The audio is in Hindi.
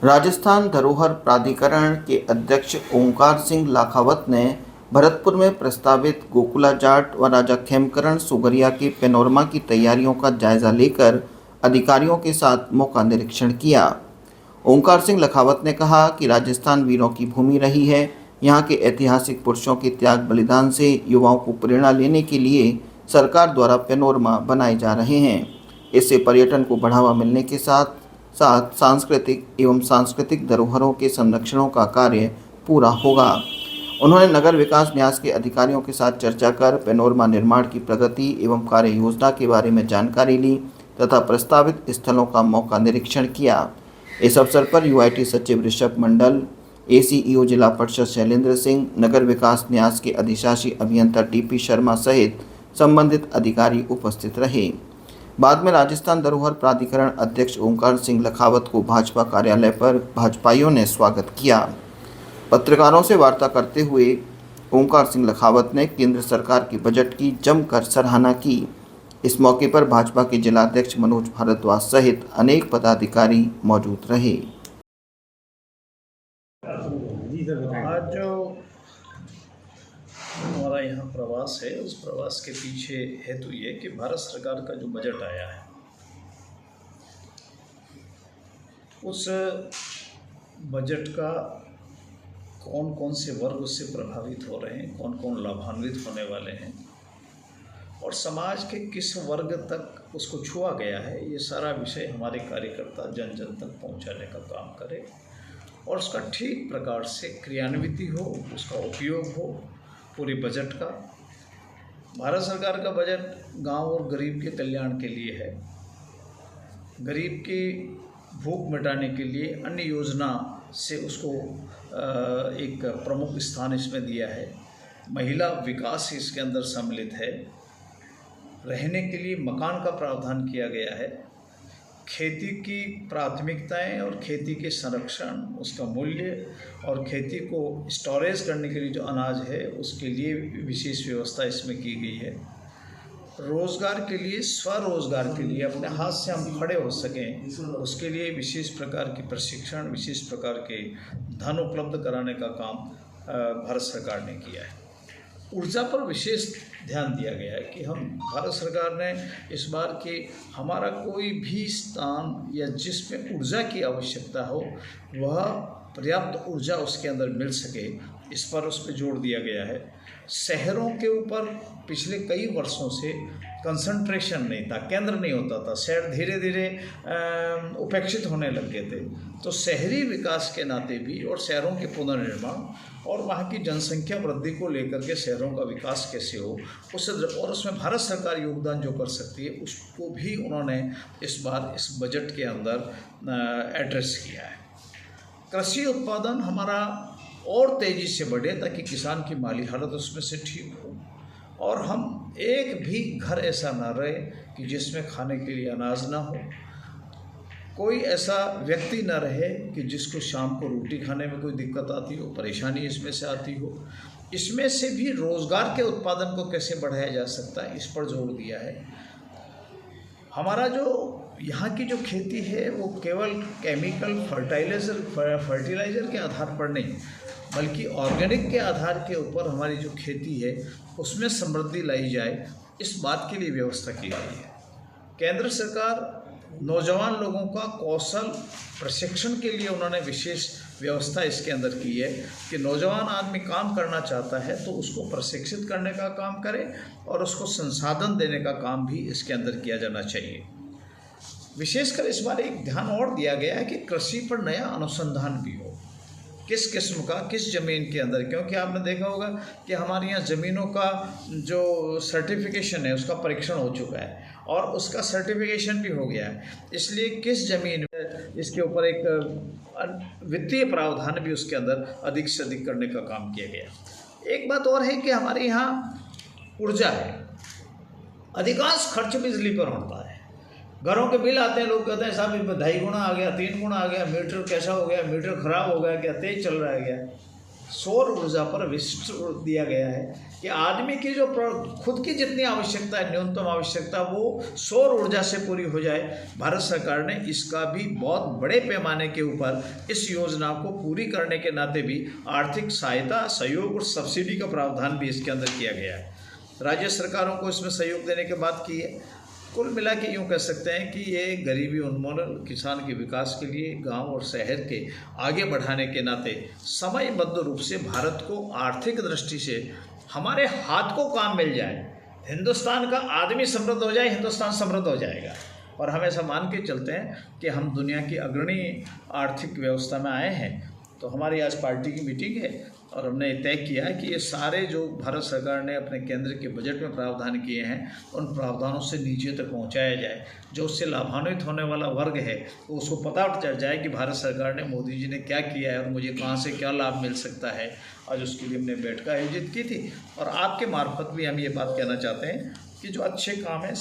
राजस्थान धरोहर प्राधिकरण के अध्यक्ष ओंकार सिंह लाखावत ने भरतपुर में प्रस्तावित गोकुला जाट व राजा खेमकरण सुगरिया के पेनोरमा की तैयारियों का जायजा लेकर अधिकारियों के साथ मौका निरीक्षण किया। ओंकार सिंह लखावत ने कहा कि राजस्थान वीरों की भूमि रही है। यहाँ के ऐतिहासिक पुरुषों के त्याग बलिदान से युवाओं को प्रेरणा लेने के लिए सरकार द्वारा पेनोरमा बनाए जा रहे हैं। इससे पर्यटन को बढ़ावा मिलने के साथ साथ सांस्कृतिक धरोहरों के संरक्षणों का कार्य पूरा होगा। उन्होंने नगर विकास न्यास के अधिकारियों के साथ चर्चा कर पेनोरमा निर्माण की प्रगति एवं कार्य योजना के बारे में जानकारी ली तथा प्रस्तावित स्थलों का मौका निरीक्षण किया। इस अवसर पर यूआईटी सचिव ऋषभ मंडल, एसीईओ जिला परिषद शैलेंद्र सिंह, नगर विकास न्यास के अधिशासी अभियंता टीपी शर्मा सहित संबंधित अधिकारी उपस्थित रहे। बाद में राजस्थान धरोहर प्राधिकरण अध्यक्ष ओंकार सिंह लखावत को भाजपा कार्यालय पर भाजपाइयों ने स्वागत किया। पत्रकारों से वार्ता करते हुए ओंकार सिंह लखावत ने केंद्र सरकार की बजट की जमकर सराहना की। इस मौके पर भाजपा के जिलाध्यक्ष मनोज भारद्वाज सहित अनेक पदाधिकारी मौजूद रहे। आज जो हमारा यहाँ प्रवास है, उस प्रवास के पीछे हेतु ये कि भारत सरकार का जो बजट आया है, उस बजट का कौन कौन से वर्ग उससे प्रभावित हो रहे हैं, कौन कौन लाभान्वित होने वाले हैं और समाज के किस वर्ग तक उसको छुआ गया है, ये सारा विषय हमारे कार्यकर्ता जन जन तक पहुँचाने का काम करें और उसका ठीक प्रकार से क्रियान्विति हो, उसका उपयोग हो पूरी बजट का। भारत सरकार का बजट गांव और गरीब के कल्याण के लिए है। गरीब की भूख मिटाने के लिए अन्य योजना से उसको एक प्रमुख स्थान इसमें दिया है। महिला विकास इसके अंदर सम्मिलित है। रहने के लिए मकान का प्रावधान किया गया है। खेती की प्राथमिकताएं और खेती के संरक्षण, उसका मूल्य और खेती को स्टोरेज करने के लिए जो अनाज है उसके लिए विशेष व्यवस्था इसमें की गई है। रोज़गार के लिए, स्वरोज़गार के लिए अपने हाथ से हम खड़े हो सकें, उसके लिए विशेष प्रकार की प्रशिक्षण, विशेष प्रकार के धन उपलब्ध कराने का काम भारत सरकार ने किया है। ऊर्जा पर विशेष ध्यान दिया गया है कि हम भारत सरकार ने इस बार के हमारा कोई भी स्थान या जिसमें ऊर्जा की आवश्यकता हो वह पर्याप्त ऊर्जा उसके अंदर मिल सके, इस पर उस पर जोर दिया गया है। शहरों के ऊपर पिछले कई वर्षों से कंसंट्रेशन नहीं था, केंद्र नहीं होता था, शहर धीरे धीरे उपेक्षित होने लग गए थे। तो शहरी विकास के नाते भी और शहरों के पुनर्निर्माण और वहाँ की जनसंख्या वृद्धि को लेकर के शहरों का विकास कैसे हो उस और उसमें भारत सरकार योगदान जो कर सकती है उसको भी उन्होंने इस बार इस बजट के अंदर एड्रेस किया है। कृषि उत्पादन हमारा और तेज़ी से बढ़े ताकि किसान की माली हालत उसमें से ठीक हो और हम एक भी घर ऐसा ना रहे कि जिसमें खाने के लिए अनाज ना हो, कोई ऐसा व्यक्ति न रहे कि जिसको शाम को रोटी खाने में कोई दिक्कत आती हो, परेशानी इसमें से आती हो। इसमें से भी रोज़गार के उत्पादन को कैसे बढ़ाया जा सकता है, इस पर जोर दिया है। हमारा जो यहाँ की जो खेती है वो केवल केमिकल फर्टिलाइज़र के आधार पर नहीं बल्कि ऑर्गेनिक के आधार के ऊपर हमारी जो खेती है उसमें समृद्धि लाई जाए, इस बात के लिए व्यवस्था की गई है। केंद्र सरकार नौजवान लोगों का कौशल प्रशिक्षण के लिए उन्होंने विशेष व्यवस्था इसके अंदर की है कि नौजवान आदमी काम करना चाहता है तो उसको प्रशिक्षित करने का काम करे और उसको संसाधन देने का काम भी इसके अंदर किया जाना चाहिए। विशेषकर इस बार एक ध्यान और दिया गया है कि कृषि पर नया अनुसंधान भी हो, किस किस्म का, किस ज़मीन के अंदर, क्योंकि आपने देखा होगा कि हमारे यहाँ ज़मीनों का जो सर्टिफिकेशन है उसका परीक्षण हो चुका है और उसका सर्टिफिकेशन भी हो गया है। इसलिए किस ज़मीन में इसके ऊपर एक वित्तीय प्रावधान भी उसके अंदर अधिक से अधिक करने का काम किया गया। एक बात और है कि हमारे यहाँ ऊर्जा है, अधिकांश खर्च बिजली पर होता है। घरों के बिल आते हैं, लोग कहते हैं साहब 2.5 गुना आ गया, 3 गुना आ गया, मीटर कैसा हो गया, मीटर ख़राब हो गया, क्या तेज़ चल रहा है क्या। सौर ऊर्जा पर विशिष्ट दिया गया है कि आदमी की जो खुद की जितनी आवश्यकता है, न्यूनतम आवश्यकता, वो सौर ऊर्जा से पूरी हो जाए। भारत सरकार ने इसका भी बहुत बड़े पैमाने के ऊपर इस योजना को पूरी करने के नाते भी आर्थिक सहायता, सहयोग और सब्सिडी का प्रावधान भी इसके अंदर किया गया है। राज्य सरकारों को इसमें सहयोग देने की बात की है। कुल मिला के यूँ कह सकते हैं कि ये गरीबी उन्मूलन, किसान के विकास के लिए, गांव और शहर के आगे बढ़ाने के नाते समयबद्ध रूप से भारत को आर्थिक दृष्टि से हमारे हाथ को काम मिल जाए, हिंदुस्तान का आदमी समृद्ध हो जाए, हिंदुस्तान समृद्ध हो जाएगा। और हम ऐसा मान के चलते हैं कि हम दुनिया की अग्रणी आर्थिक व्यवस्था में आए हैं। तो हमारी आज पार्टी की मीटिंग है और हमने तय किया है कि ये सारे जो भारत सरकार ने अपने केंद्र के बजट में प्रावधान किए हैं, उन प्रावधानों से नीचे तक पहुंचाया जाए। जो उससे लाभान्वित होने वाला वर्ग है तो उसको पता चल जाए कि भारत सरकार ने, मोदी जी ने क्या किया है और मुझे कहाँ से क्या लाभ मिल सकता है। आज उसके लिए हमने बैठक आयोजित की थी और आपके मार्फत भी हम ये बात कहना चाहते हैं कि जो अच्छे काम हैं